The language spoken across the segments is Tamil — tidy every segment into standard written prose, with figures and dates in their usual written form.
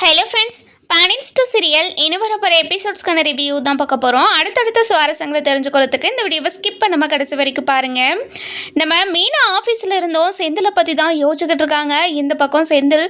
ஹலோ ஃப்ரெண்ட்ஸ், பேனிங்ஸ் டு சீரியல் இனி வரப்போகிற எபிசோட்ஸ்க்கான ரிவ்யூ தான் பார்க்க போகிறோம். அடுத்தடுத்த சுவாரஸ்யங்களை தெரிஞ்சுக்கிறதுக்கு இந்த வீடியோவை ஸ்கிப் பண்ணாமல் கடைசி வரைக்கும் பாருங்கள். நம்ம மீனா ஆஃபீஸில் இருந்தோம் செந்திலை பற்றி தான் யோசிச்சுக்கிட்டு இருக்காங்க. இந்த பக்கம் செந்தில்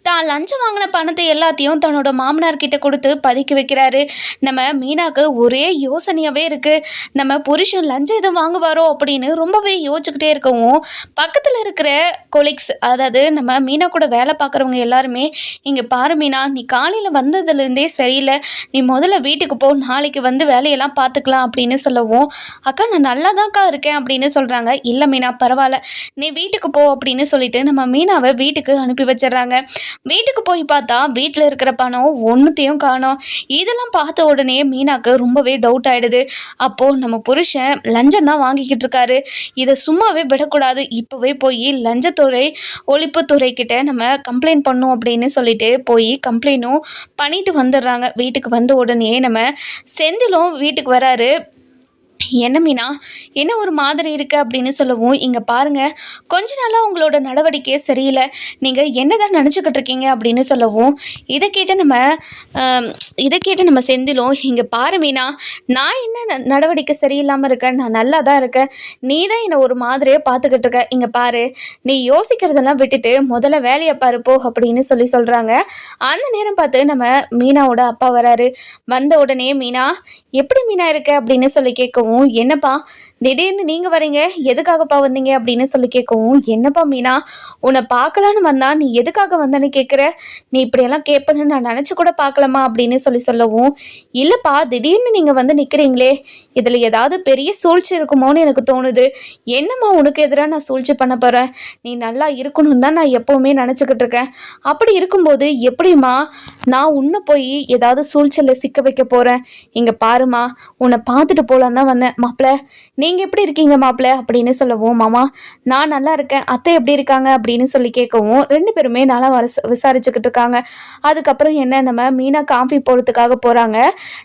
தான் லஞ்சம் வாங்கின பணத்தை எல்லாத்தையும் தன்னோட மாமனார்கிட்ட கொடுத்து பதுக்கி வைக்கிறாரு. நம்ம மீனாவுக்கு ஒரே யோசனையாகவே இருக்குது. நம்ம புருஷன் லஞ்சம் எதுவும் வாங்குவாரோ அப்படின்னு ரொம்பவே யோசிச்சுக்கிட்டே இருக்கவும் பக்கத்தில் இருக்கிற கொலீக்ஸ், அதாவது நம்ம மீனா கூட வேலை பார்க்குறவங்க எல்லாருமே, இங்கே பாரு மீனா, நீ காலையில் வந்ததுலேருந்தே சரியில்லை, நீ முதல்ல வீட்டுக்கு போ, நாளைக்கு வந்து வேலையெல்லாம் பார்த்துக்கலாம் அப்படின்னு சொல்லவும், அக்கா நான் நல்லா தான்க்கா இருக்கேன் அப்படின்னு சொல்கிறாங்க. இல்லை மீனா பரவாயில்ல, நீ வீட்டுக்கு போ அப்படின்னு சொல்லிட்டு நம்ம மீனாவை வீட்டுக்கு அனுப்பி வச்சிடறாங்க. வீட்டுக்கு போய் பார்த்தா வீட்டில் இருக்கிற பணம் ஒன்றுத்தையும் காணோம். இதெல்லாம் பார்த்த உடனே மீனாக்கு ரொம்பவே டவுட் ஆகிடுது. அப்போது நம்ம புருஷன் லஞ்சம் தான் வாங்கிக்கிட்டு இருக்காரு, இதை சும்மாவே விடக்கூடாது, இப்போவே போய் லஞ்சத்துறை ஒழிப்புத்துறை கிட்ட நம்ம கம்ப்ளைண்ட் பண்ணோம் அப்படின்னு சொல்லிட்டு போய் கம்ப்ளைண்ட்டும் பண்ணிட்டு வந்துடுறாங்க. வீட்டுக்கு வந்த உடனே நம்ம செந்திலும் வீட்டுக்கு வராரு. என்ன மீனா, என்ன ஒரு மாதிரி இருக்குது அப்படின்னு சொல்லவும், இங்கே பாருங்கள், கொஞ்ச நாளாக உங்களோட நடவடிக்கையே சரியில்லை, நீங்கள் என்ன தான் நினச்சிக்கிட்டு இருக்கீங்க அப்படின்னு சொல்லவும், இதை கேட்டு நம்ம செந்திலும், இங்கே பாரு மீனா, நான் என்ன நடவடிக்கை சரியில்லாமல் இருக்கேன், நான் நல்லா தான் இருக்கேன், நீ தான் என்னை ஒரு மாதிரியே பார்த்துக்கிட்டு இருக்க, இங்கே பாரு, நீ யோசிக்கிறதெல்லாம் விட்டுட்டு முதல்ல வேலையை பாருப்போ அப்படின்னு சொல்கிறாங்க. அந்த நேரம் பார்த்து நம்ம மீனாவோட அப்பா வராரு. வந்த உடனே மீனா, எப்படி மீனா இருக்க அப்படின்னு சொல்லி கேட்கவும், என்னப்பா திடீர்னு நீங்கள் வரீங்க, எதுக்காகப்பா வந்தீங்க அப்படின்னு சொல்லி கேட்கவும், என்னப்பா மீனா, உன்னை பார்க்கலான்னு வந்தா நீ எதுக்காக வந்தேன்னு கேட்குற, நீ இப்படியெல்லாம் கேட்பேன்னு நான் நினச்சி கூட பார்க்கலாமா அப்படின்னு சொல்லவும், இல்லைப்பா திடீர்னு நீங்கள் வந்து நிற்கிறீங்களே, இதில் ஏதாவது பெரிய சூழ்ச்சி இருக்குமோன்னு எனக்கு தோணுது, என்னம்மா உனக்கு எதிராக நான் சூழ்ச்சி பண்ண போகிறேன், நீ நல்லா இருக்கணும்னு தான் நான் எப்போவுமே நினச்சிக்கிட்டு இருக்கேன், அப்படி இருக்கும்போது எப்படிம்மா நான் உன்னை போய் ஏதாவது சூழ்ச்சியில் சிக்க வைக்க போகிறேன், இங்கே பாருமா, உன்னை பார்த்துட்டு போகலான்னு தான் வந்தேன், மாப்பிள்ளை நீங்கள் எப்படி இருக்கீங்க மாப்பிள்ளை அப்படின்னு சொல்லவும், மாமா நான் நல்லா இருக்கேன், அத்தை எப்படி இருக்காங்க அப்படின்னு சொல்லி கேட்கவும், ரெண்டு பேருமே நல்லா விசாரிச்சுக்கிட்டு இருக்காங்க. அதுக்கப்புறம் என்ன, நம்ம மீனா காஃபி போடுறதுக்காக போகிறாங்க.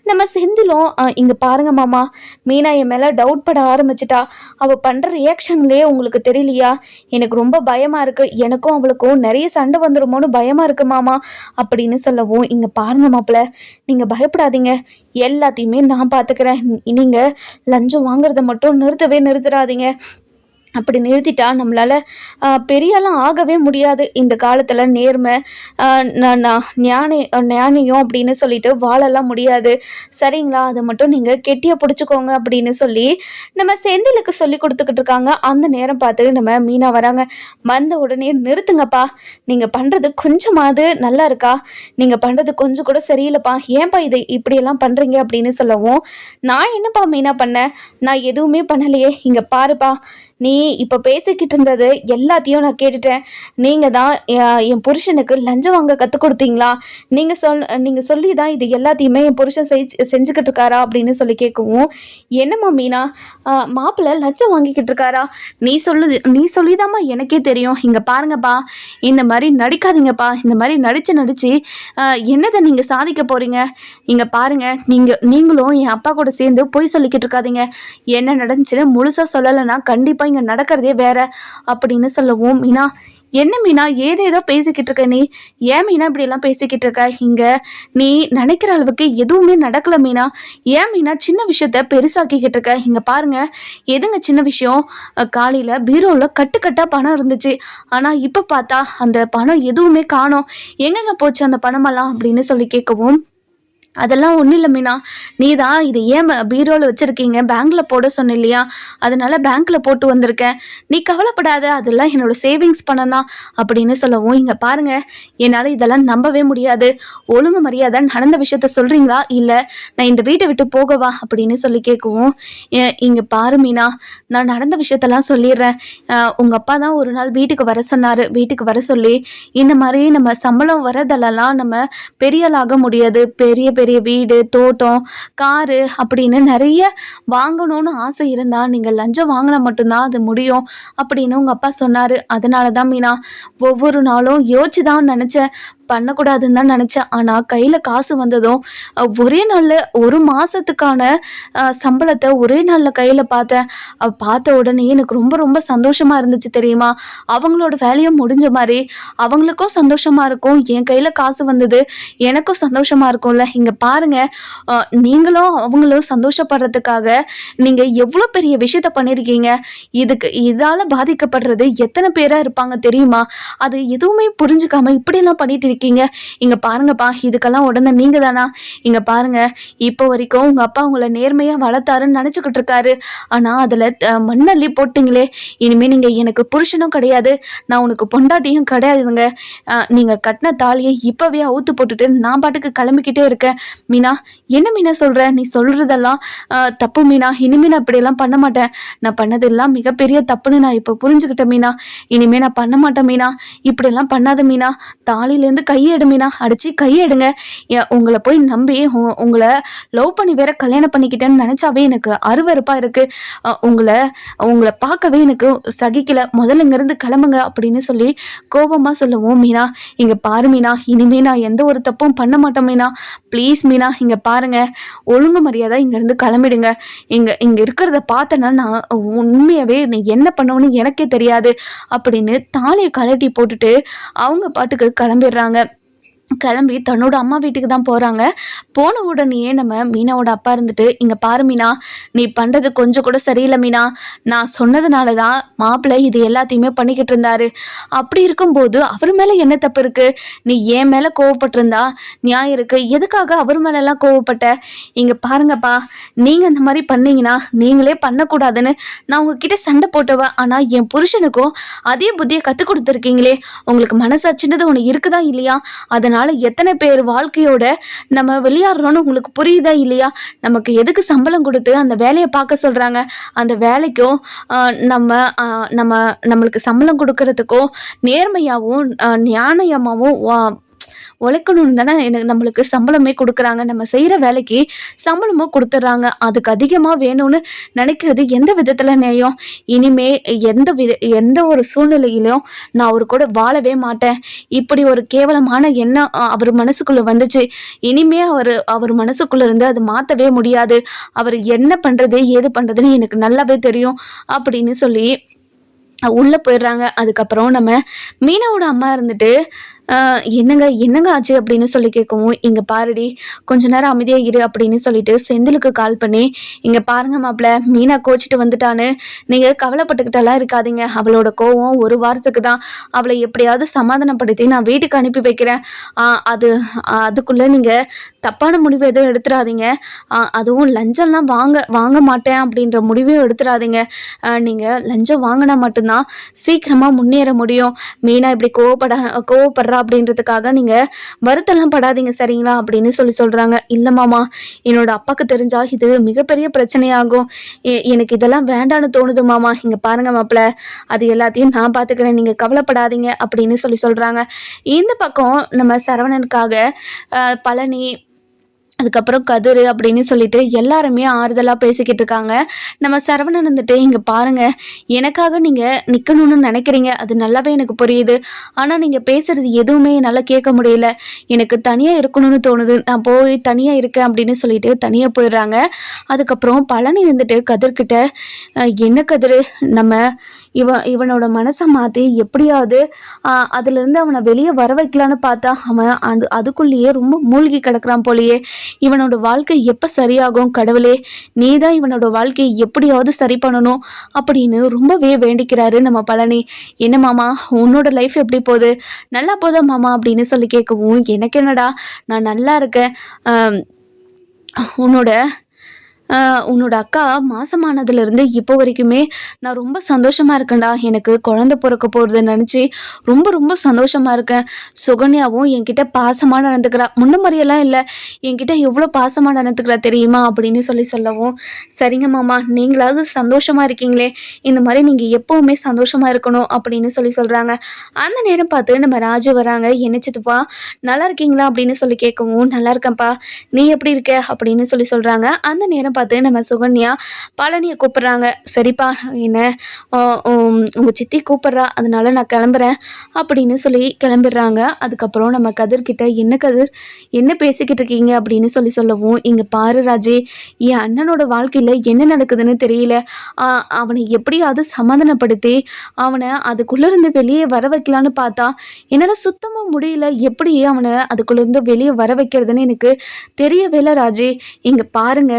நம்ம செந்திலும், இங்கே பாருங்க மாமா, மீனா என் மேலே டவுட் பட ஆரம்பிச்சிட்டா, அவள் பண்ணுற ரியாக்ஷன்லேயே உங்களுக்கு தெரியலையா, எனக்கு ரொம்ப பயமாக இருக்குது, எனக்கும் அவளுக்கும் நிறைய சண்டை வந்துடுமோன்னு பயமாக இருக்குது மாமா அப்படின்னு சொல்லவும், இங்கே பாருங்க மாப்பிள்ளை, நீங்கள் பயப்படாதீங்க, எல்லாத்தையுமே நான் பார்த்துக்கிறேன், நீங்கள் லஞ்சம் வாங்குறத மட்டும் நிறுத்திடாதீங்க, அப்படி நிறுத்திட்டா நம்மளால் பெரியெல்லாம் ஆகவே முடியாது. இந்த காலத்தில் நேர்மை ஞானியம் அப்படின்னு சொல்லிட்டு வாழலாம் முடியாது, சரிங்களா, அதை மட்டும் நீங்கள் கெட்டியாக பிடிச்சிக்கோங்க அப்படின்னு சொல்லி நம்ம செந்திலுக்கு சொல்லி கொடுத்துக்கிட்டு இருக்காங்க. அந்த நேரம் பார்த்து நம்ம மீனா வராங்க. வந்த உடனே, நிறுத்துங்கப்பா, நீங்கள் பண்ணுறது கொஞ்சமாவது நல்லா இருக்கா, நீங்கள் பண்ணுறது கொஞ்சம் கூட சரியில்லைப்பா, ஏன்ப்பா இதை இப்படியெல்லாம் பண்ணுறீங்க அப்படின்னு சொல்லவும், நான் என்னப்பா மீனா பண்ணேன், நான் எதுவுமே பண்ணலையே, இங்கே பாருப்பா, நீ இப்போ பேசிக்கிட்டு இருந்தது எல்லாத்தையும் நான் கேட்டுட்டேன், நீங்கள் தான் என் புருஷனுக்கு லஞ்சம் வாங்க கற்றுக் கொடுத்தீங்களா, நீங்கள் சொல்லி தான் இது எல்லாத்தையுமே என் புருஷன் செஞ்சுக்கிட்டு இருக்காரா அப்படின்னு சொல்லி கேட்கவும், என்னம்மா மீனா, மாப்பிள்ளை லஞ்சம் வாங்கிக்கிட்டு இருக்காரா, நீ சொல்லிதாம்மா எனக்கே தெரியும், இங்கே பாருங்கப்பா, இந்த மாதிரி நடிக்காதீங்கப்பா, இந்த மாதிரி நடித்து என்னதை நீங்கள் சாதிக்க போகிறீங்க, இங்கே பாருங்கள், நீங்களும் என் அப்பா கூட சேர்ந்து பொய் சொல்லிக்கிட்டு இருக்காதீங்க, என்ன நடந்துச்சுன்னு முழுசாக சொல்லலைன்னா கண்டிப்பாக இங்கே நடக்கிறதே வேற அப்படின்னு சொல்லவும், மீனா என்ன மீனா ஏதேதோ பேசிக்கிட்டு இருக்க, நீ ஏன் மீனா இப்படியெல்லாம் பேசிக்கிட்டு இருக்க, இங்கே நீ நினைக்கிற அளவுக்கு எதுவுமே நடக்கல மீனா, ஏன் மீனா சின்ன விஷயத்த பெருசாக்கிக்கிட்டு இருக்க, இங்கே பாருங்க, எதுங்க சின்ன விஷயம், காலையில் பீரோவில் கட்டுக்கட்டாக பணம் இருந்துச்சு, ஆனால் இப்போ பார்த்தா அந்த பணம் எதுவுமே காணோம், எங்கெங்க போச்சு அந்த பணமெல்லாம் அப்படின்னு சொல்லி கேட்கவும், அதெல்லாம் ஒன்றும் இல்லை மீனா, நீ தான் இது ஏன் பீரோவில் வச்சுருக்கீங்க, பேங்க்கில் போட சொன்ன இல்லையா, அதனால் பேங்க்கில் போட்டு வந்திருக்கேன், நீ கவலைப்படாத, அதெல்லாம் என்னோடய சேவிங்ஸ் பணம் தான் அப்படின்னு சொல்லவும், இங்கே பாருங்கள், என்னால் இதெல்லாம் நம்பவே முடியாது, ஒழுங்கு மரியாதை நடந்த விஷயத்த சொல்கிறீங்களா, இல்லை நான் இந்த வீட்டை விட்டு போகவா அப்படின்னு சொல்லி கேட்கவும், இங்கே பாரு மீனா, நான் நடந்த விஷயத்தெல்லாம் சொல்லிடுறேன், உங்கள் அப்பா தான் ஒரு நாள் வீட்டுக்கு வர சொன்னார், வீட்டுக்கு வர சொல்லி, இந்த மாதிரி நம்ம சம்பளம் வரதெல்லாம் நம்ம பெரியலாக முடியாது, பெரிய பெரிய வீடு, தோட்டம், காரு அப்படின்னு நிறைய வாங்கணும்னு ஆசை இருந்தால் நீங்கள் லஞ்சம் வாங்கினா மட்டும்தான் அது முடியும் அப்படின்னு உங்கள் அப்பா சொன்னார். அதனால தான் மீனா ஒவ்வொரு நாளும் யோசிச்சு தான் நினச்சேன், பண்ணக்கூடாதுன்னு தான் நினச்சேன். ஆனால் கையில் காசு வந்ததும் ஒரே நாளில் ஒரு மாதத்துக்கான சம்பளத்தை ஒரே நாளில் கையில் பார்த்தேன். பார்த்த உடனே எனக்கு ரொம்ப ரொம்ப சந்தோஷமாக இருந்துச்சு தெரியுமா? அவங்களோட வேலையும் முடிஞ்ச மாதிரி அவங்களுக்கும் சந்தோஷமாக இருக்கும். என் கையில் காசு வந்தது எனக்கும் சந்தோஷமாக இருக்கும்ல. இங்கே பாருங்கள், நீங்களும் அவங்களும் சந்தோஷப்படுறதுக்காக நீங்கள் எவ்வளோ பெரிய விஷயத்த பண்ணியிருக்கீங்க. இதால் பாதிக்கப்படுறது எத்தனை பேராக இருப்பாங்க தெரியுமா? அது எதுவுமே புரிஞ்சுக்காம இப்படியெல்லாம் பண்ணிட்டு இருக்கீங்க. இங்கே பாருங்கப்பா, இதுக்கெல்லாம் உடனே நீங்கள் தானா? இங்கே பாருங்க, இப்போ வரைக்கும் உங்கள் அப்பா உங்களை நேர்மையாக வளர்த்தாருன்னு நினச்சிக்கிட்டு இருக்காரு. ஆனால் அதில் மண்ணள்ளி போட்டிங்களே. இனிமேல் நீங்கள் எனக்கு புருஷனும் கிடையாது, நான் உனக்கு பொண்டாட்டியும் கிடையாதுங்க. நீங்கள் கட்டின தாலியை இப்போவே அவுத்து போட்டுட்டு நான் பாட்டுக்கு கிளம்பிக்கிட்டே இருக்கேன். மீனா, என்ன மீனா சொல்கிற? நீ சொல்கிறதெல்லாம் தப்பு மீனா. இனிமேல் நான் இப்படியெல்லாம் பண்ண மாட்டேன். நான் பண்ணதெல்லாம் மிகப்பெரிய தப்புன்னு நான் இப்போ புரிஞ்சுக்கிட்டேன் மீனா. இனிமேல் நான் பண்ண மாட்டேன் மீனா. இப்படியெல்லாம் பண்ணாத மீனா. தாலிலேருந்து கையெடு மீனா. அடிச்சு கையெடுங்க. உங்களை போய் நம்பி உங்களை லவ் பண்ணி வேற கல்யாணம் பண்ணிக்கிட்டேன்னு நினச்சாவே எனக்கு அருவருப்பாக இருக்குது. உங்களை பார்க்கவே எனக்கு சகிக்கல. முதல்ல இங்கேருந்து கிளம்புங்க அப்படின்னு சொல்லி கோபமாக சொல்லவும், மீனா இங்கே பாரு மீனா, இனிமே நான் எந்த ஒரு தப்பும் பண்ண மாட்டேன் மீனா. ப்ளீஸ் மீனா, இங்கே பாருங்க, ஒழுங்கு மரியாதை இங்கேருந்து கிளம்பிடுங்க. இங்கே இருக்கிறத பார்த்தேன்னா நான் உண்மையாகவே நீ என்ன பண்ணுவோன்னு எனக்கே தெரியாது அப்படின்னு தாலியை கழட்டி போட்டுட்டு அவங்க பாட்டுக்கு கிளம்பிடுறாங்க. கிளம்பி தன்னோட அம்மா வீட்டுக்கு தான் போகிறாங்க. போன உடனேயே நம்ம மீனாவோட அப்பா இருந்துட்டு, இங்கே பாரு மீனா, நீ பண்ணுறது கொஞ்சம் கூட சரியில்லை மீனா. நான் சொன்னதுனால தான் மாப்பிள்ளை இது எல்லாத்தையுமே பண்ணிக்கிட்டு இருந்தாரு. அப்படி இருக்கும்போது அவர் மேலே என்ன தப்பு இருக்குது? நீ என் மேலே கோவப்பட்டிருந்தா நியாயம் இருக்குது. எதுக்காக அவர் மேலெல்லாம் கோவப்பட்ட? இங்கே பாருங்கப்பா, நீங்கள் இந்த மாதிரி பண்ணீங்கன்னா நீங்களே பண்ணக்கூடாதுன்னு நான் உங்ககிட்ட சண்டை போட்டவன். ஆனால் என் புருஷனுக்கும் அதே புத்தியை கற்றுக் கொடுத்துருக்கீங்களே. உங்களுக்கு மனசாட்சின்றது ஒன்று இருக்குதா இல்லையா? அதனால் எத்தனை பேர் வாழ்க்கையோட நம்ம விளையாடுறோன்னு உங்களுக்கு புரியுதா இல்லையா? நமக்கு எதுக்கு சம்பளம் கொடுத்து அந்த வேலையை பார்க்க சொல்கிறாங்க? அந்த வேலைக்கும் நம்மளுக்கு சம்பளம் கொடுக்கறதுக்கும் நேர்மையாகவும் நியாயமாகவும் உழைக்கணும்னு தானே நம்மளுக்கு சம்பளமே கொடுக்குறாங்க. நம்ம செய்கிற வேலைக்கு சம்பளமும் கொடுத்துட்றாங்க. அதுக்கு அதிகமாக வேணும்னு நினைக்கிறது எந்த விதத்தில் நியாயம்? இனிமே எந்த ஒரு சூழ்நிலையிலையும் நான் அவர் கூட வாழவே மாட்டேன். இப்படி ஒரு கேவலமான எண்ணம் அவர் மனசுக்குள்ளே வந்துச்சு. இனிமே அவர் மனசுக்குள்ளே இருந்து அது மாற்றவே முடியாது. அவர் என்ன பண்ணுறது ஏது பண்ணுறதுன்னு எனக்கு நல்லாவே தெரியும் அப்படின்னு சொல்லி உள்ளே போயிடுறாங்க. அதுக்கப்புறம் நம்ம மீனாவோட அம்மா இருந்துட்டு, என்னங்க ஆச்சு அப்படின்னு சொல்லி கேட்கவும், இங்கே பாருடி, கொஞ்ச நேரம் அமைதியாக இரு அப்படின்னு சொல்லிட்டு செந்திலுக்கு கால் பண்ணி, இங்கே பாருங்க மாப்பிள்ள, மீனா கோச்சிட்டு வந்துட்டான்னு நீங்கள் கவலைப்பட்டுக்கிட்டெல்லாம் இருக்காதீங்க. அவளோட கோவம் ஒரு வாரத்துக்கு தான். அவளை எப்படியாவது சமாதானப்படுத்தி நான் வீட்டுக்கு அனுப்பி வைக்கிறேன். அதுக்குள்ளே நீங்கள் தப்பான முடிவு எதுவும் எடுத்துடாதீங்க. அதுவும் லஞ்சம்லாம் வாங்க மாட்டேன் அப்படின்ற முடிவையும் எடுத்துடாதீங்க. நீங்கள் லஞ்சம் வாங்கினா மட்டும்தான் சீக்கிரமாக முன்னேற முடியும். மீனா இப்படி கோவப்படுறா அப்படின்றதுக்காக நீங்கள் வருத்தெல்லாம் படாதீங்க சரிங்களா அப்படின்னு சொல்கிறாங்க. இல்லை மாமா, என்னோட அப்பாவுக்கு தெரிஞ்சா இது மிகப்பெரிய பிரச்சனையாகும். எனக்கு இதெல்லாம் வேண்டான்னு தோணுது மாமா. இங்கே பாருங்க மாப்பிள்ள, அது எல்லாத்தையும் நான் பார்த்துக்கிறேன், நீங்கள் கவலைப்படாதீங்க அப்படின்னு சொல்கிறாங்க. இந்த பக்கம் நம்ம சரவணனுக்காக பழனி, அதுக்கப்புறம் கதிர் அப்படின்னு சொல்லிட்டு எல்லாருமே ஆறுதலாக பேசிக்கிட்டு இருக்காங்க. நம்ம சரவணன் வந்துட்டு, இங்கே பாருங்கள், எனக்காக நீங்கள் நிற்கணும்னு நினைக்கிறீங்க, அது நல்லாவே எனக்கு புரியுது. ஆனால் நீங்கள் பேசுகிறது எதுவுமே என்னால் கேட்க முடியல. எனக்கு தனியாக இருக்கணும்னு தோணுது. நான் போய் தனியாக இருக்கேன் அப்படின்னு சொல்லிட்டு தனியாக போயிடுறாங்க. அதுக்கப்புறம் பழனி வந்துட்டு கதிர்கிட்ட, என்ன கதிர், நம்ம இவனோட மனசை மாற்றி எப்படியாவது அதுலேருந்து அவனை வெளியே வர வைக்கலான்னு பார்த்தா அவன் அதுக்குள்ளேயே ரொம்ப மூழ்கி கிடக்குறான் போலையே. இவனோட வாழ்க்கை எப்போ சரியாகும்? கடவுளே, நீ தான் இவனோட வாழ்க்கையை எப்படியாவது சரி பண்ணணும் அப்படின்னு ரொம்பவே வேண்டிக்கிறாரு நம்ம பழனி. என்ன மாமா, உன்னோட லைஃப் எப்படி போகுது? நல்லா போதா மாமா அப்படின்னு சொல்லி கேட்கவும், எனக்கு என்னடா, நான் நல்லா இருக்கேன். உன்னோட அக்கா மாசமானதுலேருந்து இப்போ வரைக்குமே நான் ரொம்ப சந்தோஷமாக இருக்கேன்டா. எனக்கு குழந்தை பிறக்க போகிறத நினச்சி ரொம்ப ரொம்ப சந்தோஷமாக இருக்கேன். சுகன்யாவும் என்கிட்ட பாசமாக நடந்துக்கிறா. முன்ன மாதிரியெல்லாம் இல்லை, என்கிட்ட எவ்வளோ பாசமாக நடந்துக்கிறா தெரியுமா அப்படின்னு சொல்லவும், சரிங்க மாமா, நீங்களாவது சந்தோஷமாக இருக்கீங்களே, இந்த மாதிரி நீங்கள் எப்போவுமே சந்தோஷமாக இருக்கணும் அப்படின்னு சொல்கிறாங்க. அந்த நேரம் பார்த்து நம்ம ராஜு வராங்க. என்ன சித்துப்பா, நல்லா இருக்கீங்களா அப்படின்னு சொல்லி கேட்கவும், நல்லா இருக்கேன்ப்பா, நீ எப்படி இருக்க அப்படின்னு சொல்கிறாங்க. அந்த நேரம் பார்த்து நம்ம சுகன்யா பழனியை கூப்பிட்றாங்க. சரிப்பா என்ன உங்கள் சித்தி கூப்பிட்றா, அதனால நான் கிளம்புறேன் அப்படின்னு சொல்லி கிளம்பிடுறாங்க. அதுக்கப்புறம் நம்ம கதிர்கிட்ட என்ன கதிர் என்ன பேசிக்கிட்டு இருக்கீங்க அப்படின்னு சொல்லவும், இங்கே பாரு ராஜே, என் அண்ணனோட வாழ்க்கையில் என்ன நடக்குதுன்னு தெரியல. அவனை எப்படியாவது சமாதானப்படுத்தி அவனை அதுக்குள்ளேருந்து வெளியே வர வைக்கலான்னு பார்த்தா என்னால் சுத்தமாக முடியல. எப்படி அவனை அதுக்குள்ளேருந்து வெளியே வர வைக்கிறதுன்னு எனக்கு தெரியவே இல்லை ராஜே. இங்கே பாருங்க,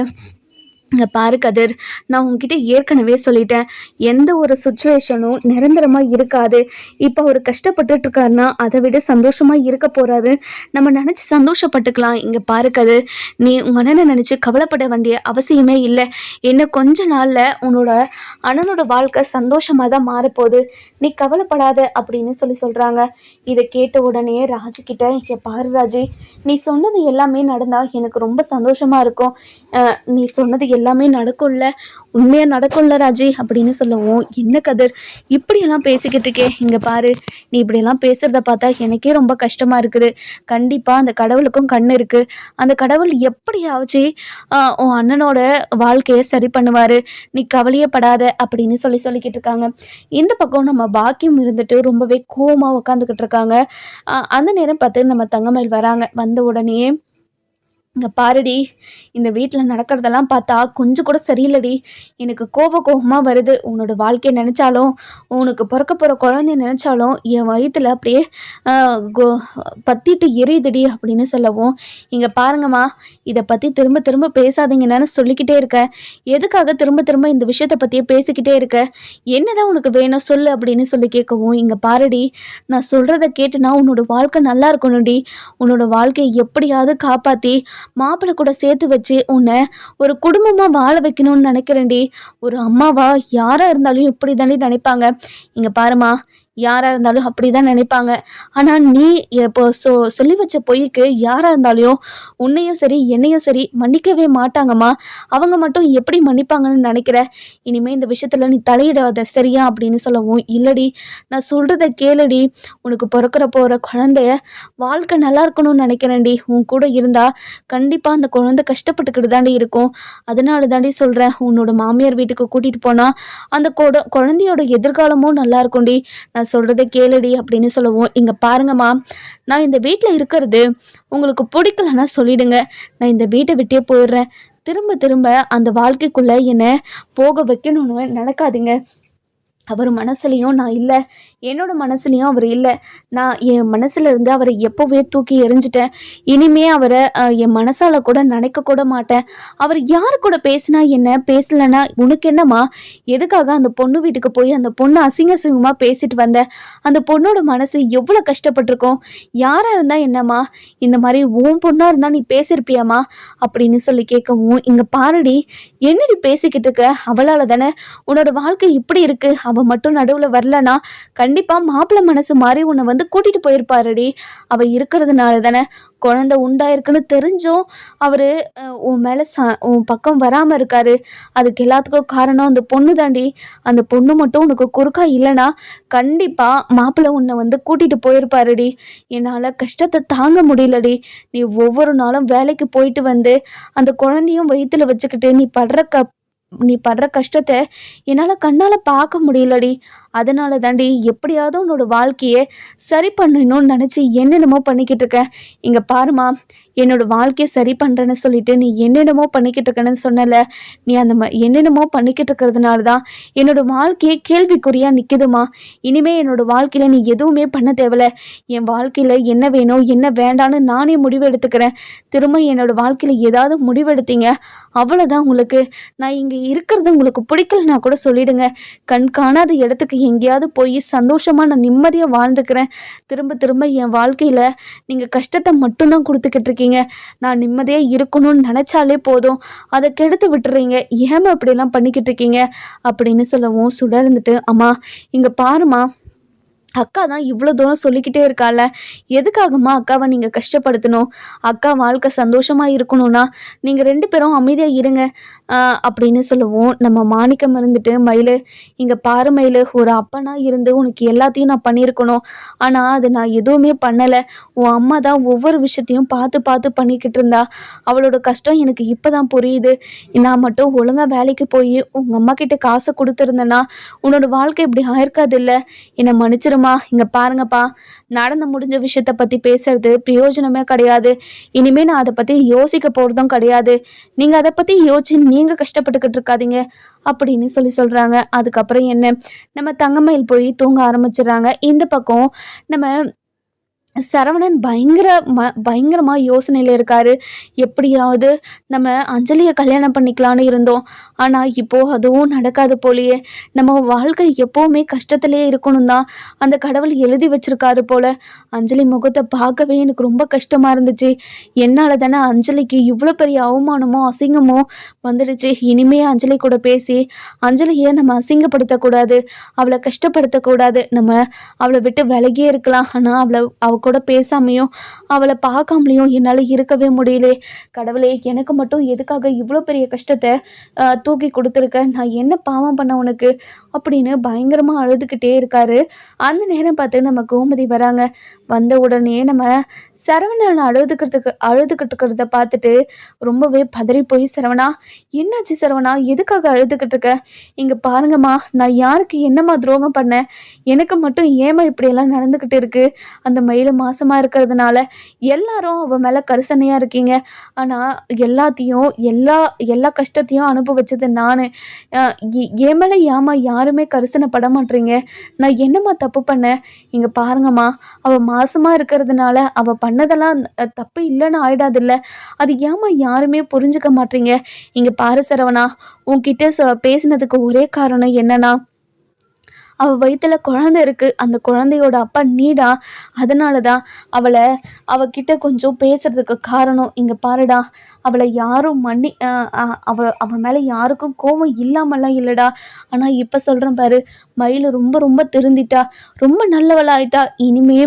இங்கே பாரு கதிர், நான் உங்ககிட்ட ஏற்கனவே சொல்லிட்டேன், எந்த ஒரு சுச்சுவேஷனும் நிரந்தரமாக இருக்காது. இப்போ அவர் கஷ்டப்பட்டுட்ருக்காருன்னா அதை விட சந்தோஷமாக இருக்க போகிறாரு. நம்ம நினச்சி சந்தோஷப்பட்டுக்கலாம். இங்கே பாரு கதிர், நீ உங்கள் அண்ணனை நினச்சி கவலைப்பட வேண்டிய அவசியமே இல்லை. இன்னும் கொஞ்ச நாளில் உன்னோட அண்ணனோட வாழ்க்கை சந்தோஷமாக தான் மாறப்போகுது. நீ கவலைப்படாத அப்படின்னு சொல்கிறாங்க. இதை கேட்ட உடனே ராஜுக்கிட்ட, இங்கே பாரு ராஜி, நீ சொன்னது எல்லாமே நடந்தால் எனக்கு ரொம்ப சந்தோஷமாக இருக்கும். நீ சொன்னது எல்லாமே நடக்கும்ல, உண்மையாக நடக்கும்ல ராஜி அப்படின்னு சொல்லவும், என்ன கதிர் இப்படியெல்லாம் பேசிக்கிட்டு இருக்கே, இங்கே பாரு, நீ இப்படியெல்லாம் பேசுகிறத பார்த்தா எனக்கே ரொம்ப கஷ்டமாக இருக்குது. கண்டிப்பாக அந்த கடவுளுக்கும் கண் இருக்குது. அந்த கடவுள் எப்படியாச்சு உன் அண்ணனோட வாழ்க்கையை சரி பண்ணுவார். நீ கவலையப்படாத அப்படின்னு சொல்லிக்கிட்டு இருக்காங்க. இந்த பக்கம் நம்ம பாக்கியம் இருந்துட்டு ரொம்பவே கோவமாக உட்காந்துக்கிட்டு இருக்காங்க. அந்த நேரம் பார்த்து நம்ம தங்கமயில் வராங்க. வந்த உடனே, இங்கே பாருடி, இந்த வீட்டில் நடக்கிறதெல்லாம் பார்த்தா கொஞ்சம் கூட சரியில்லடி. எனக்கு கோபமாக வருது. உன்னோட வாழ்க்கையை நினச்சாலும், உனக்கு பிறக்க போகிற குழந்தைய நினச்சாலும் என் வயிற்றில் அப்படியே பற்றிட்டு எரியுதுடி அப்படின்னு சொல்லவும், இங்கே பாருங்கம்மா, இதை பற்றி திரும்ப திரும்ப பேசாதீங்கன்னு சொல்லிக்கிட்டே இருக்கேன். எதுக்காக திரும்ப திரும்ப இந்த விஷயத்தை பற்றியே பேசிக்கிட்டே இருக்க? என்னதான் உனக்கு வேணும் சொல்லு அப்படின்னு சொல்லி கேட்கவும், இங்கே பாருடி, நான் சொல்கிறத கேட்டுனா உன்னோட வாழ்க்கை நல்லா இருக்கணும்டி. உன்னோட வாழ்க்கையை எப்படியாவது காப்பாற்றி மாப்பிள்ளை கூட சேர்த்து வச்சு உன்னை ஒரு குடும்பமாக வாழ வைக்கணும்னு நினைக்கிறேன்டி. ஒரு அம்மாவா யாராக இருந்தாலும் இப்படி தாண்டி நினைப்பாங்க. இங்கே பாருமா, யாராக இருந்தாலும் அப்படி தான் நினைப்பாங்க. ஆனால் நீ இப்போ சொல்லி வச்ச பொய்க்கு யாராக இருந்தாலும் உன்னையும் சரி என்னையும் சரி மன்னிக்கவே மாட்டாங்கம்மா. அவங்க மட்டும் எப்படி மன்னிப்பாங்கன்னு நினைக்கிற? இனிமேல் இந்த விஷயத்தில் நீ தலையிடாத, சரியா அப்படின்னு சொல்லவும், இல்லடி நான் சொல்கிறத கேளுடி. உனக்கு போகிற குழந்தைய வாழ்க்கை நல்லா இருக்கணும்னு நினைக்கிறேன்டி. உன் கூட இருந்தால் கண்டிப்பாக அந்த குழந்தை கஷ்டப்பட்டுக்கிட்டு தாண்டி இருக்கும். அதனால தாண்டி சொல்கிறேன், உன்னோட மாமியார் வீட்டுக்கு கூட்டிகிட்டு போனால் அந்த குழந்தையோட எதிர்காலமும் நல்லா இருக்கும்டி. நான் சொல்கிறத கேளுடி அப்படின்னு சொல்லவும், இங்கே பாருங்கம்மா, நான் இந்த வீட்டில் இருக்கிறது உங்களுக்கு பிடிக்கலன்னா சொல்லிடுங்க. நான் இந்த வீட்டை விட்டே போயிடுறேன். திரும்ப திரும்ப அந்த வாழ்க்கைக்குள்ளே என்னை போக வைக்கணும்னு நடக்காதீங்க. அவர் மனசுலையும் நான் இல்லை, என்னோட மனசுலையும் அவர் இல்லை. நான் என் மனசுல இருந்து அவரை எப்போவே தூக்கி எறிஞ்சிட்டேன். இனிமே அவரை என் மனசால கூட நினைக்க கூட மாட்டேன். அவர் யார் கூட பேசினா என்ன, பேசலைன்னா உனக்கு என்னம்மா? எதுக்காக அந்த பொண்ணு வீட்டுக்கு போய் அந்த பொண்ணு அசிங்கமாக பேசிட்டு வந்த? அந்த பொண்ணோட மனசு எவ்வளோ கஷ்டப்பட்டிருக்கோம். யாராக இருந்தால் என்னம்மா? இந்த மாதிரி உன் பொண்ணாக இருந்தால் நீ பேசியிருப்பியாம்மா அப்படின்னு சொல்லி கேட்கவும், இங்கே பாருடி, என்னடி பேசிக்கிட்டு இருக்க? அவளால் தானே உன்னோட வாழ்க்கை இப்படி இருக்கு. அவள் மட்டும் நடுவில் வரலனா கண்டிப்பாக மாப்பிள்ளை மனசு மாதிரி உன்னை வந்து கூட்டிகிட்டு போயிருப்பாருடி. அவள் இருக்கிறதுனால தானே குழந்தை உண்டாயிருக்குன்னு தெரிஞ்சும் அவர் உன் மேலே உன் பக்கம் வராமல் இருக்காரு. அதுக்கு எல்லாத்துக்கும் காரணம் அந்த பொண்ணு தாண்டி. அந்த பொண்ணு மட்டும் உனக்கு குறுக்கா இல்லைனா கண்டிப்பாக மாப்பிள்ளை உன்னை வந்து கூட்டிகிட்டு போயிருப்பாருடி. என்னால் கஷ்டத்தை தாங்க முடியலடி. நீ ஒவ்வொரு நாளும் வேலைக்கு போயிட்டு வந்து அந்த குழந்தையும் வயிற்றுல வச்சுக்கிட்டு நீ படுற கஷ்டத்தை என்னால் கண்ணால் பார்க்க முடியலடி. அதனால தாண்டி எப்படியாவது உன்னோட வாழ்க்கையை சரி பண்ணணும்னு நினச்சி என்னென்னமோ பண்ணிக்கிட்டு இருக்கேன். இங்கே பாருமா, என்னோட வாழ்க்கையை சரி பண்ணுறேன்னு சொல்லிட்டு நீ என்னென்னமோ பண்ணிக்கிட்டு இருக்கேன்னு சொன்னல, நீ அந்த என்னென்னமோ பண்ணிக்கிட்டு இருக்கிறதுனால தான் என்னோட வாழ்க்கையை கேள்விக்குறியாக நிற்குதுமா. இனிமேல் என்னோட வாழ்க்கையில் நீ எதுவுமே பண்ண தேவையில்ல. என் வாழ்க்கையில் என்ன வேணும் என்ன வேண்டான்னு நானே முடிவு எடுத்துக்கிறேன். திரும்ப என்னோட வாழ்க்கையில் ஏதாவது முடிவெடுத்தீங்க அவ்வளோதான். உங்களுக்கு நான் இங்கே இருக்கிறது உங்களுக்கு பிடிக்கலன்னா கூட சொல்லிடுங்க. கண் காணாத இடத்துக்கு எங்கேயாவது போய் சந்தோஷமாக நான் நிம்மதியாக வாழ்ந்துக்கிறேன். திரும்ப திரும்ப என் வாழ்க்கையில் நீங்கள் கஷ்டத்தை மட்டும்தான் கொடுத்துக்கிட்டு இருக்கீங்க. நான் நிம்மதியாக இருக்கணும்னு நினச்சாலே போதும், அதை கெடுத்து விட்டுறீங்க. ஏமா அப்படிலாம் பண்ணிக்கிட்டு இருக்கீங்க அப்படின்னு சொல்லவும், சுடர்ந்துட்டு, அம்மா இங்கே பாருமா, அக்கா தான் இவ்வளோ தூரம் சொல்லிக்கிட்டே இருக்கால, எதுக்காகம்மா அக்காவை நீங்கள் கஷ்டப்படுத்தணும்? அக்கா வாழ்க்கை சந்தோஷமாக இருக்கணும்னா நீங்கள் 2 பேரும் அமைதியாக இருங்க அப்படின்னு சொல்லவும், நம்ம மாணிக்கம் இருந்துட்டு, மயிலு இங்கே பாரு மயிலு, ஒரு அப்பனா இருந்து உனக்கு எல்லாத்தையும் நான் பண்ணியிருக்கணும். ஆனால் அது நான் எதுவுமே பண்ணலை. உன் அம்மா தான் ஒவ்வொரு விஷயத்தையும் பார்த்து பார்த்து பண்ணிக்கிட்டு இருந்தா. அவளோட கஷ்டம் எனக்கு இப்போ தான் புரியுது. நான் மட்டும் ஒழுங்காக வேலைக்கு போய் உங்கள் அம்மா கிட்ட காசை கொடுத்துருந்தேன்னா உன்னோட வாழ்க்கை இப்படி ஆயிருக்காது இல்லை. என்னை மன்னிச்சிருமா. இங்க பாருங்கப்பா, நடந்து முடிஞ்ச விஷயத்த பத்தி பேசுறது பிரயோஜனமே கிடையாது. இனிமே நான் அதை பத்தி யோசிக்க போறதும் கிடையாது. நீங்க அதை பத்தி யோசிச்சு நீங்க கஷ்டப்பட்டுக்கிட்டு இருக்காதீங்க அப்படின்னு சொல்றாங்க. அதுக்கப்புறம் என்ன, நம்ம தங்கமயில் போய் தூங்க ஆரம்பிச்சிடறாங்க. இந்த பக்கம் நம்ம சரவணன் பயங்கரமா யோசனையில இருக்காரு. எப்படியாவது நம்ம அஞ்சலியை கல்யாணம் பண்ணிக்கலான்னு இருந்தோம். ஆனா இப்போ அதுவும் நடக்காது போலயே. நம்ம வாழ்க்கை எப்பவுமே கஷ்டத்திலே இருக்கணும் தான் அந்த கடவுள் எழுதி வச்சிருக்காரு போல. அஞ்சலி முகத்தை பார்க்கவே எனக்கு ரொம்ப கஷ்டமா இருந்துச்சு. என்னால தானே அஞ்சலிக்கு இவ்வளோ பெரிய அவமானமோ அசிங்கமோ வந்துடுச்சு. இனிமே அஞ்சலி கூட பேசி அஞ்சலியை நம்ம அசிங்கப்படுத்தக்கூடாது, அவளை கஷ்டப்படுத்தக்கூடாது. நம்ம அவளை விட்டு விலகியே இருக்கலாம். ஆனா அவ கூட பேசாமையும் அவளை பார்க்காமலையும் என்னால் இருக்கவே முடியல. கடவுளே, எனக்கு மட்டும் எதுக்காக இவ்வளோ பெரிய கஷ்டத்தை தூக்கி கொடுத்துருக்க? நான் என்ன பாவம் பண்ண உனக்கு அப்படின்னு பயங்கரமாக அழுதுகிட்டே இருக்காரு. அந்த நேரம் பார்த்து நம்ம கோமதி வராங்க. வந்த உடனே நம்ம சரவணன் அழுதுகிட்டு இருக்கிறத பார்த்துட்டு ரொம்பவே பதறி போய், சரவணா என்னாச்சு சரவணா, எதுக்காக அழுதுகிட்டு இருக்க? இங்கே பாருங்கம்மா, நான் யாருக்கு என்னம்மா துரோகம் பண்ணேன்? எனக்கு மட்டும் ஏமா இப்படியெல்லாம் நடந்துக்கிட்டு இருக்கு? அந்த மயில மாசமாக இருக்கிறதுனால எல்லாரும் அவ மேலே கரிசனையாக இருக்கீங்க. ஆனால் எல்லாத்தையும் எல்லா கஷ்டத்தையும் அனுபவிச்சது நான். என் மேலே ஏமா யாருமே கரிசனை பட மாட்டீங்க? நான் என்னம்மா தப்பு பண்ணேன்? இங்கே பாருங்கம்மா, அவள் மாசமாக இருக்கிறதுனால அவள் பண்ணதெல்லாம் தப்பு இல்லைன்னு ஆயிடாதில்ல. அது ஏமா யாருமே புரிஞ்சுக்க மாட்டீங்க? இங்கே பாரு சரவணா, உன்கிட்ட பேசினதுக்கு ஒரே காரணம் என்னன்னா, அவள் வயிற்றுல குழந்தை இருக்குது, அந்த குழந்தையோட அப்பா நீடா. அதனால தான் அவகிட்ட கொஞ்சம் பேசுறதுக்கு காரணம். இங்கே பாருடா, அவளை யாரும் அவள் மேலே யாருக்கும் கோபம் இல்லாமலாம் இல்லைடா. ஆனால் இப்போ சொல்கிறேன் பாரு, மயில் ரொம்ப ரொம்ப திருந்திட்டா, ரொம்ப நல்லவளாயிட்டா. இனிமே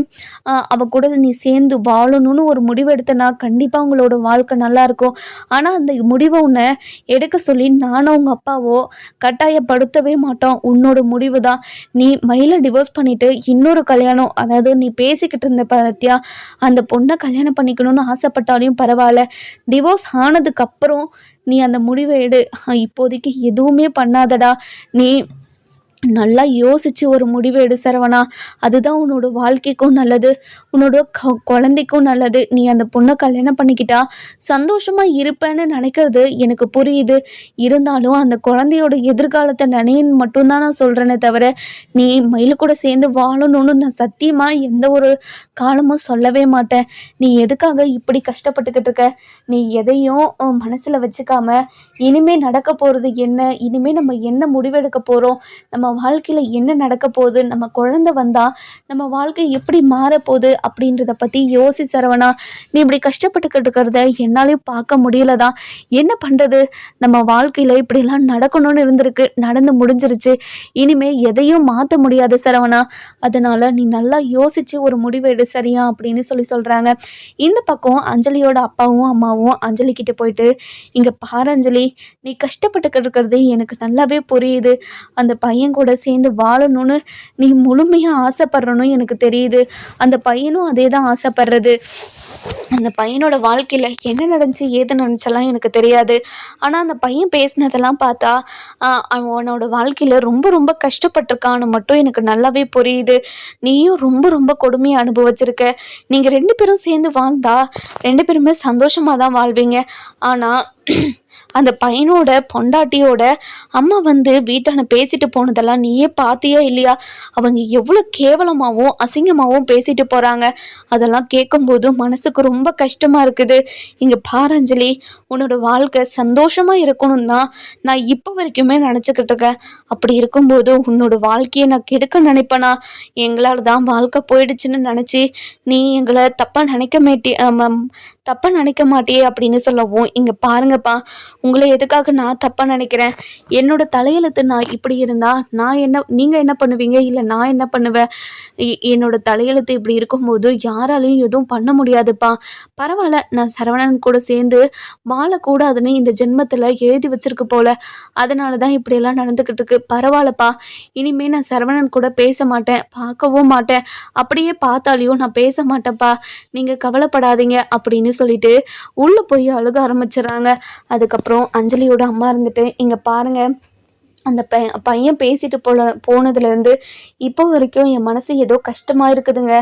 கூட நீ சேர்ந்து வாழணும்னு ஒரு முடிவு எடுத்தனா கண்டிப்பாக உங்களோட வாழ்க்கை நல்லாயிருக்கும். ஆனால் அந்த முடிவை உன்னை எடுக்க சொல்லி நானும் உங்கள் அப்பாவோ கட்டாயப்படுத்தவே மாட்டோம். உன்னோட முடிவு தான். நீ மயிலை டிவோர்ஸ் பண்ணிவிட்டு இன்னொரு கல்யாணம், அதாவது நீ பேசிக்கிட்டு இருந்த பத்தியா அந்த பொண்ணை கல்யாணம் பண்ணிக்கணும்னு ஆசைப்பட்டாலையும் பரவாயில்ல, டிவோர்ஸ் ஆனதுக்கப்புறம் நீ அந்த முடிவை எடு. இப்போதைக்கு எதுவுமே பண்ணாதடா. நீ நல்லா யோசிச்சு ஒரு முடிவு எடு சரவணா. அதுதான் உன்னோட வாழ்க்கைக்கும் நல்லது, உன்னோட குழந்தைக்கும் நல்லது. நீ அந்த பொண்ணை கல்யாணம் பண்ணிக்கிட்டா சந்தோஷமா இருப்பேன்னு நினைக்கிறது எனக்கு புரியுது. இருந்தாலும் அந்த குழந்தையோட எதிர்காலத்தை நினைன்னு மட்டும்தான் நான் சொல்கிறேனே தவிர, நீ மயிலு கூட சேர்ந்து வாழணும்னு நான் சத்தியமாக எந்த ஒரு காலமும் சொல்லவே மாட்டேன். நீ எதுக்காக இப்படி கஷ்டப்பட்டுக்கிட்டு இருக்க? நீ எதையும் மனசில் வச்சுக்காம இனிமே நடக்க போகிறது என்ன, இனிமே நம்ம என்ன முடிவெடுக்க போகிறோம், நம்ம வாழ்க்கையில் என்ன நடக்க போகுது, நம்ம குழந்தை வந்தால் நம்ம வாழ்க்கை எப்படி மாறப்போகுது அப்படின்றத பற்றி யோசி சரவணா. நீ இப்படி கஷ்டப்பட்டுக்கிட்டு இருக்கிறத என்னாலையும் பார்க்க முடியல தான். என்ன பண்ணுறது, நம்ம வாழ்க்கையில் இப்படிலாம் நடக்கணும்னு இருந்திருக்கு, நடந்து முடிஞ்சிருச்சு. இனிமேல் எதையும் மாற்ற முடியாது சரவணா. அதனால் நீ நல்லா யோசித்து ஒரு முடிவு எடு சரியா அப்படின்னு சொல்கிறாங்க. இந்த பக்கம் அஞ்சலியோட அப்பாவும் அம்மாவும் அஞ்சலி கிட்ட போயிட்டு, இங்கே பாரு அஞ்சலி, நீ கஷ்டப்பட்டுக்கிட்டு இருக்கிறது எனக்கு நல்லாவே புரியுது. அந்த பையன் கூட சேர்ந்து வாழணும்னு நீ முழுமையாக ஆசைப்படுறன்னு எனக்கு தெரியுது. அந்த பையனும் அதே தான் ஆசைப்படுறது. அந்த பையனோட வாழ்க்கையில் என்ன நடந்துச்சு ஏது நடந்துச்செல்லாம் எனக்கு தெரியாது. ஆனால் அந்த பையன் பேசினதெல்லாம் பார்த்தா அவனோட வாழ்க்கையில் ரொம்ப ரொம்ப கஷ்டப்பட்டிருக்கான்னு மட்டும் எனக்கு நல்லாவே புரியுது. நீயும் ரொம்ப ரொம்ப கொடுமையை அனுபவிச்சிருக்க. நீங்கள் 2 பேரும் சேர்ந்து வாழ்ந்தா 2 பேருமே சந்தோஷமாக தான் வாழ்வீங்க. ஆனால் அந்த பையனோட பொண்டாட்டியோட அம்மா வீட்டான பேசிட்டு போனதெல்லாம் நீயே பார்த்தியா இல்லையா? அவங்க எவ்வளோ கேவலமாகவும் அசிங்கமாகவும் பேசிட்டு போகிறாங்க. அதெல்லாம் கேட்கும்போது மனசுக்கு ரொம்ப கஷ்டமாக இருக்குது. இங்கே பாரஞ்சலி, உன்னோட வாழ்க்கை சந்தோஷமாக இருக்கணும் தான் நான் இப்போ வரைக்குமே நினச்சிக்கிட்டு இருக்கேன். அப்படி இருக்கும்போது உன்னோட வாழ்க்கையை நான் கெடுக்க நினைப்பேனா? எங்களால் தான் வாழ்க்கை போயிடுச்சுன்னு நினச்சி நீ எங்களை தப்பாக தப்பாக நினைக்க மாட்டியே அப்படின்னு சொல்லவும், இங்கே பாருங்கப்பா, உங்களை எதுக்காக நான் தப்பாக நினைக்கிறேன்? என்னோட தலையெழுத்து நான் இப்படி இருந்தால் நான் என்ன, நீங்கள் என்ன பண்ணுவீங்க, இல்லை நான் என்ன பண்ணுவேன்? என்னோட தலையெழுத்து இப்படி இருக்கும்போது யாராலையும் எதுவும் பண்ண முடியாதுப்பா. பரவாயில்ல, நான் சரவணன் கூட சேர்ந்து வாழக்கூடாதுன்னு இந்த ஜென்மத்தில் எழுதி வச்சிருக்கு போல. அதனால தான் இப்படியெல்லாம் நடந்துக்கிட்டு இருக்கு. பரவாயில்லப்பா, இனிமேல் நான் சரவணன் கூட பேச மாட்டேன், பார்க்கவும் மாட்டேன். அப்படியே பார்த்தாலையும் நான் பேச மாட்டேன்ப்பா, நீங்கள் கவலைப்படாதீங்க அப்படின்னு சொல்லிட்டு உள்ளே போய் அழுக ஆரம்பிச்சிடுறாங்க. அதுக்கப்புறம் அஞ்சலியோட அம்மா இருந்துட்டு, இங்கே பாருங்கள், அந்த பையன் பேசிட்டு போனதுலேருந்து இப்போ வரைக்கும் என் மனசு ஏதோ கஷ்டமாக இருக்குதுங்க.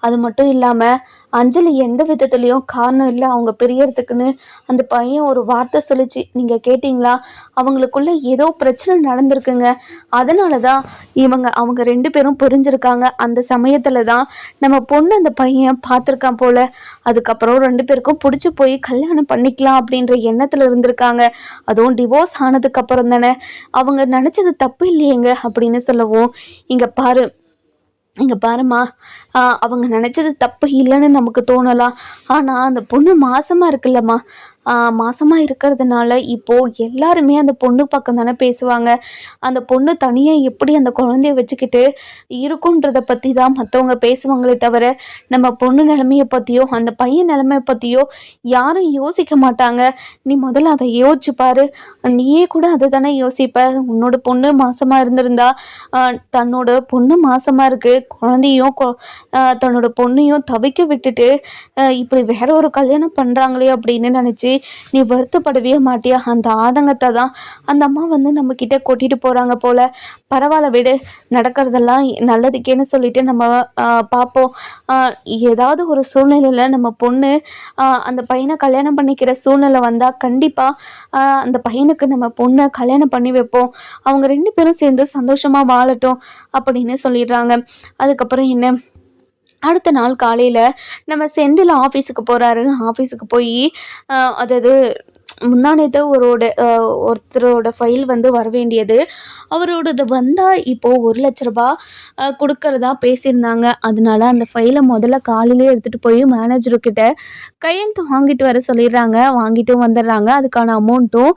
அது மட்டும் இல்லாமல் அஞ்சலி எந்த விதத்துலேயும் காரணம் இல்லை அவங்க பிரியறதுக்குன்னு அந்த பையன் ஒரு வார்த்தை சொல்லிச்சு, நீங்கள் கேட்டிங்களா? அவங்களுக்குள்ள ஏதோ பிரச்சனை நடந்திருக்குங்க. அதனால தான் அவங்க 2 பேரும் புரிஞ்சிருக்காங்க. அந்த சமயத்தில் தான் நம்ம பொண்ணு அந்த பையன் பார்த்துருக்கான் போல். அதுக்கப்புறம் 2 பேருக்கும் பிடிச்சி போய் கல்யாணம் பண்ணிக்கலாம் அப்படின்ற எண்ணத்தில் இருந்திருக்காங்க. அதுவும் டிவோர்ஸ் ஆனதுக்கப்புறம் தானே. அவங்க நினச்சது தப்பு இல்லையேங்க அப்படின்னு சொல்லவும், இங்கே பாருமா, அவங்க நினச்சது தப்பு இல்லைன்னு நமக்கு தோணலாம். ஆனால் அந்த பொண்ணு மாசமாக இருக்குல்லம்மா, மாசமாக இருக்கிறதுனால இப்போது எல்லாருமே அந்த பொண்ணு பக்கம் தானே பேசுவாங்க. அந்த பொண்ணு தனியாக எப்படி அந்த குழந்தைய வச்சுக்கிட்டு இருக்குன்றதை பற்றி தான் மற்றவங்க பேசுவாங்களே தவிர நம்ம பொண்ணு நிலைமையை பற்றியோ அந்த பையன் நிலைமையை பற்றியோ யாரும் யோசிக்க மாட்டாங்க. நீ முதல்ல அதை யோசிச்சு பாரு. நீயே கூட அதை தானே யோசிப்ப. உன்னோட பொண்ணு மாசமாக இருந்திருந்தா, தன்னோட பொண்ணு மாசமாக இருக்குது, குழந்தையும் தன்னோட பொண்ணையும் தவிக்க விட்டுட்டு இப்படி வேற ஒரு கல்யாணம் பண்ணுறாங்களே அப்படின்னு நினச்சி நீ வருத்தப்படவே மாட்டியா? அந்த ஆதங்கத்தை தான் அந்த அம்மா நம்மக்கிட்ட கொட்டிட்டு போகிறாங்க போல். பரவாயில்ல விடு, நடக்கிறதெல்லாம் நல்லதுக்கேன்னு சொல்லிட்டு நம்ம பார்ப்போம். ஏதாவது ஒரு சூழ்நிலையில் நம்ம பொண்ணு அந்த பையனை கல்யாணம் பண்ணிக்கிற சூழ்நிலை வந்தால் கண்டிப்பாக அந்த பையனுக்கு நம்ம பொண்ணை கல்யாணம் பண்ணி வைப்போம். அவங்க 2 பேரும் சேர்ந்து சந்தோஷமாக வாழட்டும் அப்படின்னு சொல்லிடுறாங்க. அதுக்கப்புறம் என்ன, அடுத்த நாள் காலையில் நம்ம செந்தில் ஆஃபீஸுக்கு போகிறாரு. ஆஃபீஸுக்கு போய் அதாவது முந்தானேத்து ஒருத்தரோட ஃபைல் வர வேண்டியது, அவரோடது வந்தால் இப்போது 1 லட்ச ரூபா கொடுக்கறதா பேசியிருந்தாங்க. அதனால அந்த ஃபைலை முதல்ல காலையிலே எடுத்துகிட்டு போய் மேனேஜர்கிட்ட கையெழுத்து வாங்கிட்டு வர சொல்லிடுறாங்க. வாங்கிட்டும் வந்துடுறாங்க. அதுக்கான அமௌண்ட்டும்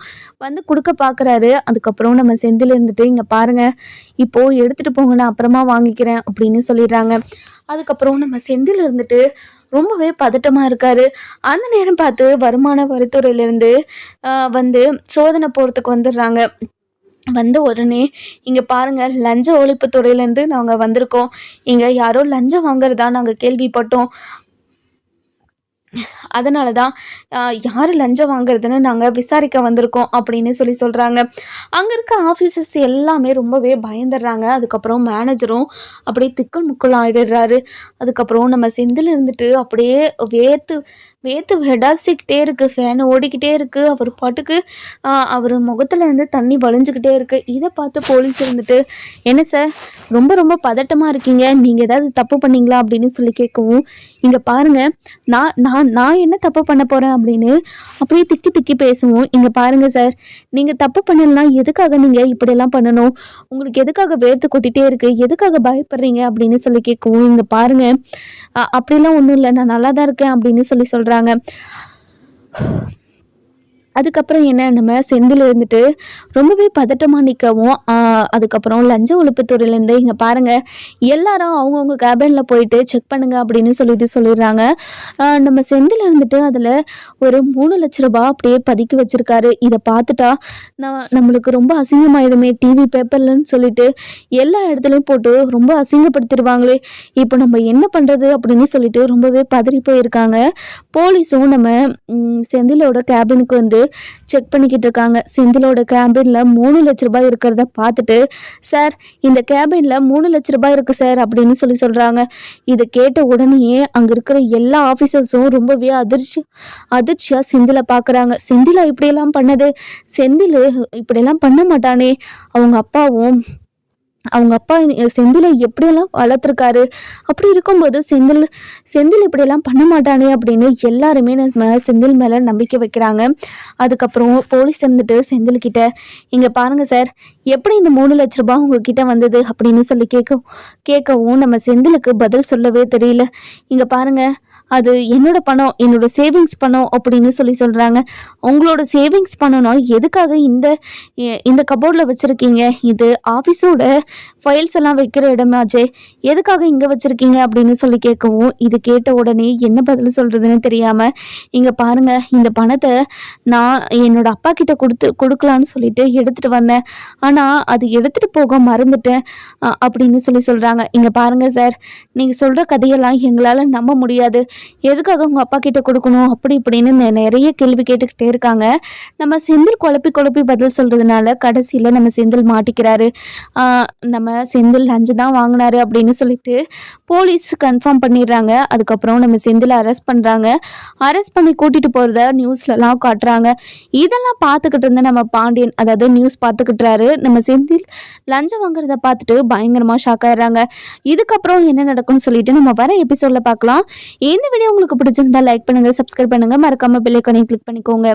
கொடுக்க பார்க்குறாரு. அதுக்கப்புறம் நம்ம செந்தில் இருந்துட்டு, இங்கே பாருங்கள், இப்போது எடுத்துகிட்டு போங்க, நான் அப்புறமா வாங்கிக்கிறேன் அப்படின்னு சொல்லிடுறாங்க. அதுக்கப்புறம் நம்ம செந்தில் இருந்துட்டு ரொம்பவே பதட்டமாக இருக்கார். அந்த நேரம் பார்த்து வருமான வரித்துறையிலேருந்து சோதனை போகிறதுக்கு வந்துடுறாங்க. வந்த உடனே, இங்கே பாருங்கள், லஞ்ச ஒழிப்பு துறையிலேருந்து நாங்கள் வந்திருக்கோம். இங்கே யாரோ லஞ்சம் வாங்குறதா நாங்கள் கேள்விப்பட்டோம். அதனால தான் யார் லஞ்சம் வாங்குறதுன்னு நாங்கள் விசாரிக்க வந்திருக்கோம் அப்படின்னு சொல்கிறாங்க. அங்கே இருக்க ஆஃபீஸர்ஸ் எல்லாமே ரொம்பவே பயந்துடுறாங்க. அதுக்கப்புறம் மேனேஜரும் அப்படியே திக்குள் முக்குள் ஆகிடுறாரு. அதுக்கப்புறம் நம்ம செந்தில் இருந்துட்டு அப்படியே வேத்து வெடாசிக்கிட்டே இருக்குது, ஃபேன் ஓடிக்கிட்டே இருக்குது. அவர் பாட்டுக்கு அவர் முகத்துலேருந்து தண்ணி வழிஞ்சிக்கிட்டே இருக்குது. இதை பார்த்து போலீஸ் இருந்துட்டு, என்ன சார் ரொம்ப ரொம்ப பதட்டமாக இருக்கீங்க, நீங்கள் ஏதாவது தப்பு பண்ணீங்களா அப்படின்னு கேட்கவும், இங்கே பாருங்கள், நான் என்ன தப்பு பண்ண போகிறேன் அப்படின்னு அப்படியே திக்கி பேசுவோம். இங்கே பாருங்கள் சார், நீங்கள் தப்பு பண்ணலாம், எதுக்காக நீங்கள் இப்படியெல்லாம் பண்ணணும், உங்களுக்கு எதுக்காக வேர்த்து கொட்டிகிட்டே இருக்குது, எதுக்காக பயப்படுறீங்க அப்படின்னு கேட்கவும், இங்கே பாருங்கள், அப்படிலாம் ஒன்றும் இல்லை, நான் நல்லா தான் இருக்கேன் அப்படின்னு சொல்கிறாங்க. அதுக்கப்புறம் என்ன, நம்ம செந்தில் இருந்துட்டு ரொம்பவே பதட்டமாக நிற்கவும், அதுக்கப்புறம் லஞ்ச ஒழிப்புத்துறையிலேருந்து, இங்கே பாருங்கள், எல்லாரும் அவங்கவுங்க கேபினில் போயிட்டு செக் பண்ணுங்க அப்படின்னு சொல்லிடுறாங்க. நம்ம செந்தில் இருந்துட்டு அதில் ஒரு 3 லட்ச ரூபா அப்படியே பதுக்கி வச்சுருக்காரு. இதை பார்த்துட்டா நம்மளுக்கு ரொம்ப அசிங்கமாயிடுமே, டிவி பேப்பர்லன்னு சொல்லிட்டு எல்லா இடத்துலையும் போட்டு ரொம்ப அசிங்கப்படுத்திடுவாங்களே, இப்போ நம்ம என்ன பண்ணுறது அப்படின்னு சொல்லிட்டு ரொம்பவே பதறி போயிருக்காங்க. போலீஸும் நம்ம செந்திலோட கேபினுக்கு செக் பண்ணிக்கிட்டு இருக்காங்க. செந்திலோட கேபினில் 3 லட்ச ரூபாய் இருக்கிறத பார்த்துட்டு, சார் இந்த கேபினில் 3 லட்ச ரூபாய் இருக்குது சார் அப்படின்னு சொல்கிறாங்க. இதை கேட்ட உடனேயே அங்கே இருக்கிற எல்லா ஆஃபீஸர்ஸும் ரொம்பவே அதிர்ச்சியாக செந்திலை பார்க்குறாங்க. செந்திலா இப்படியெல்லாம் பண்ணது, செந்தில் இப்படியெல்லாம் பண்ண மாட்டானே, அவங்க அப்பா செந்திலை எப்படியெல்லாம் வளர்த்துருக்காரு, அப்படி இருக்கும்போது செந்தில் இப்படியெல்லாம் பண்ண மாட்டானே அப்படின்னு எல்லாருமே செந்தில் மேலே நம்பிக்கை வைக்கிறாங்க. அதுக்கப்புறம் போலீஸ் இருந்துட்டு செந்தில்கிட்ட, இங்கே பாருங்கள் சார், எப்படி இந்த 3 லட்ச ரூபாய் உங்ககிட்ட வந்தது அப்படின்னு கேட்கவும் நம்ம செந்திலுக்கு பதில் சொல்லவே தெரியல. இங்கே பாருங்கள், அது என்னோட பணம், என்னோட சேவிங்ஸ் பணம் அப்படின்னு சொல்கிறாங்க. உங்களோட சேவிங்ஸ் பணம்னா எதுக்காக இந்த கபோர்டில் வச்சுருக்கீங்க? இது ஆஃபீஸோட ஃபைல்ஸ் எல்லாம் வைக்கிற இடமாச்சே, எதுக்காக இங்கே வச்சுருக்கீங்க அப்படின்னு கேட்கவும், இது கேட்ட உடனே என்ன பதில் சொல்கிறதுன்னு தெரியாமல், இங்கே பாருங்கள், இந்த பணத்தை நான் என்னோட அப்பா கிட்ட கொடுக்கலான்னு சொல்லிட்டு எடுத்துகிட்டு வந்தேன். ஆனால் அது எடுத்துகிட்டு போக மறந்துட்டேன் அப்படின்னு சொல்கிறாங்க. இங்கே பாருங்கள் சார், நீங்கள் சொல்கிற கதையெல்லாம் எங்களால் நம்ப முடியாது. எதுக்காக உங்கள் அப்பா கிட்ட கொடுக்கணும் அப்படி இப்படின்னு நிறைய கேள்வி கேட்டுக்கிட்டே இருக்காங்க. நம்ம செந்தில் குழப்பி குழப்பி பதில் சொல்கிறதுனால கடைசியில் நம்ம செந்தில் மாட்டிக்கிறாரு. நம்ம செந்தில் லஞ்சம் தான் வாங்கினாரு அப்படின்னு சொல்லிட்டு போலீஸ் கன்ஃபார்ம் பண்ணிடுறாங்க. அதுக்கப்புறம் நம்ம செந்தில் அரெஸ்ட் பண்ணுறாங்க. அரெஸ்ட் பண்ணி கூட்டிகிட்டு போகிறத நியூஸ்லலாம் காட்டுறாங்க. இதெல்லாம் பார்த்துக்கிட்டு இருந்த நம்ம பாண்டியன், அதாவது நியூஸ் பார்த்துக்கிட்டுறாரு. நம்ம செந்தில் லஞ்சம் வாங்குறத பார்த்துட்டு பயங்கரமாக ஷாக் ஆயிடுறாங்க. இதுக்கப்புறம் என்ன நடக்கும்னு சொல்லிட்டு நம்ம வர எபிசோடில் பார்க்கலாம். இந்த வீடியோ உங்களுக்கு பிடிச்சிருந்தா லைக் பண்ணுங்கள், சப்ஸ்கிரைப் பண்ணுங்கள், மறக்காமல் பெல் ஐகானை கிளிக் பண்ணிக்கோங்க.